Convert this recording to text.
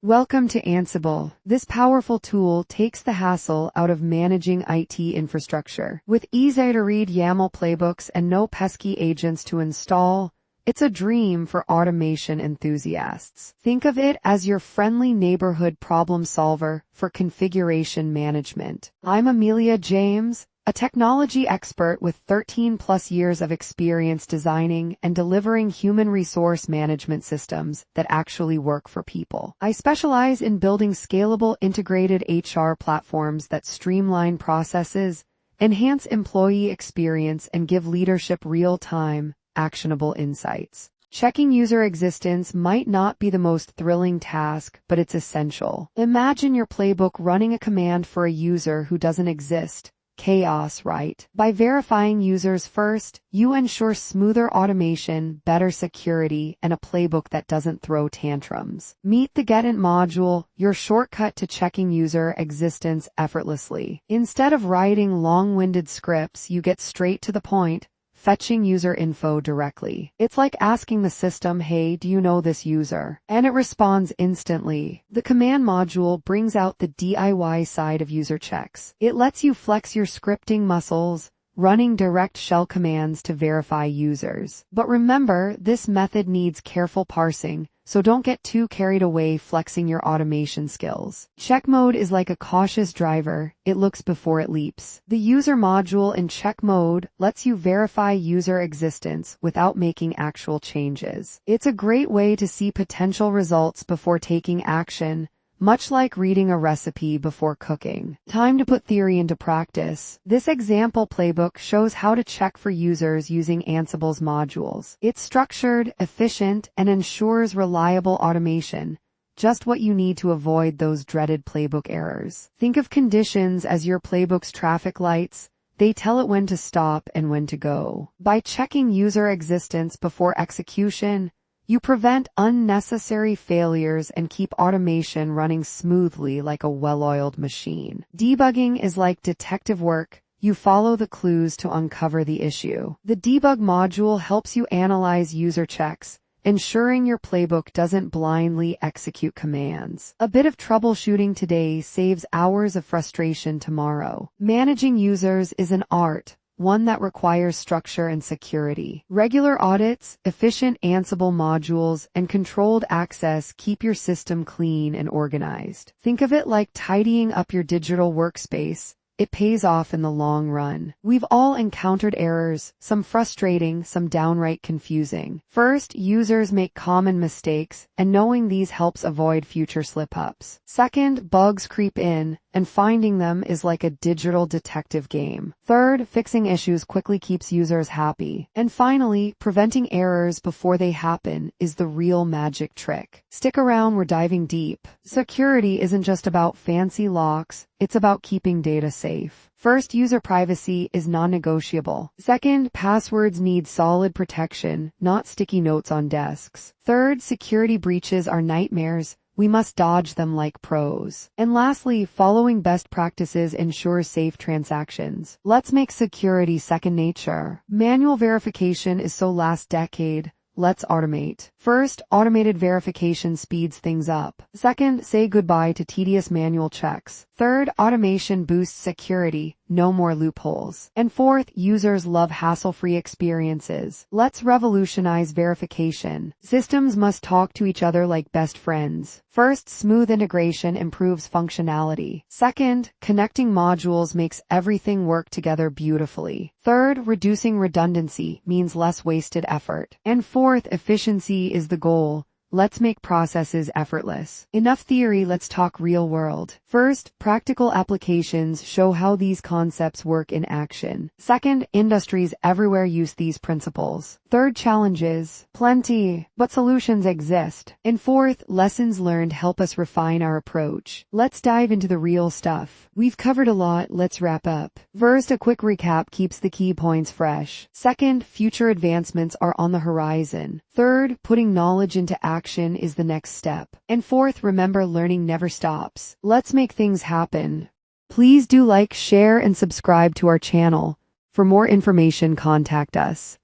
Welcome to Ansible. This powerful tool takes the hassle out of managing IT infrastructure. With easy-to-read YAML playbooks and no pesky agents to install, it's a dream for automation enthusiasts. Think of it as your friendly neighborhood problem solver for configuration management. I'm Amelia James, a technology expert with 13+ years of experience designing and delivering human resource management systems that actually work for people. I specialize in building scalable integrated HR platforms that streamline processes, enhance employee experience, and give leadership real-time, actionable insights. Checking user existence might not be the most thrilling task, but it's essential. Imagine your playbook running a command for a user who doesn't exist. Chaos, right? By verifying users first, you ensure smoother automation, better security, and a playbook that doesn't throw tantrums. Meet the getent module, your shortcut to checking user existence effortlessly. Instead of writing long-winded scripts, you get straight to the point, fetching user info directly. It's like asking the system, "Hey, do you know this user?" And it responds instantly. The command module brings out the DIY side of user checks. It lets you flex your scripting muscles, running direct shell commands to verify users. But remember, this method needs careful parsing, so don't get too carried away flexing your automation skills. Check mode is like a cautious driver, it looks before it leaps. The user module in check mode lets you verify user existence without making actual changes. It's a great way to see potential results before taking action, much like reading a recipe before cooking. Time to put theory into practice. This example playbook shows how to check for users using Ansible's modules. It's structured, efficient, and ensures reliable automation, just what you need to avoid those dreaded playbook errors. Think of conditions as your playbook's traffic lights. They tell it when to stop and when to go. By checking user existence before execution, you prevent unnecessary failures and keep automation running smoothly like a well-oiled machine. Debugging is like detective work. You follow the clues to uncover the issue. The debug module helps you analyze user checks, ensuring your playbook doesn't blindly execute commands. A bit of troubleshooting today saves hours of frustration tomorrow. Managing users is an art, one that requires structure and security. Regular audits, efficient Ansible modules, and controlled access keep your system clean and organized. Think of it like tidying up your digital workspace. It pays off in the long run. We've all encountered errors, some frustrating, some downright confusing. First, users make common mistakes, and knowing these helps avoid future slip-ups. Second, bugs creep in, and finding them is like a digital detective game. Third, fixing issues quickly keeps users happy. And finally, preventing errors before they happen is the real magic trick. Stick around, we're diving deep. Security isn't just about fancy locks, it's about keeping data safe. First, user privacy is non-negotiable. Second, passwords need solid protection, not sticky notes on desks. Third, security breaches are nightmares. We must dodge them like pros. And lastly, following best practices ensures safe transactions. Let's make security second nature. Manual verification is so last decade. Let's automate. First, automated verification speeds things up. Second, say goodbye to tedious manual checks. Third, automation boosts security. No more loopholes. And fourth, users love hassle-free experiences. Let's revolutionize verification. Systems must talk to each other like best friends. First, smooth integration improves functionality. Second, connecting modules makes everything work together beautifully. Third, reducing redundancy means less wasted effort. And fourth, efficiency is the goal. Let's make processes effortless. Enough theory, let's talk real world. First, practical applications show how these concepts work in action. Second, industries everywhere use these principles. Third, challenges. Plenty, but solutions exist. And fourth, lessons learned help us refine our approach. Let's dive into the real stuff. We've covered a lot, let's wrap up. First, a quick recap keeps the key points fresh. Second, future advancements are on the horizon. Third, putting knowledge into action is the next step. And fourth, remember, learning never stops. Let's make things happen. Please do like, share, and subscribe to our channel. For more information, contact us.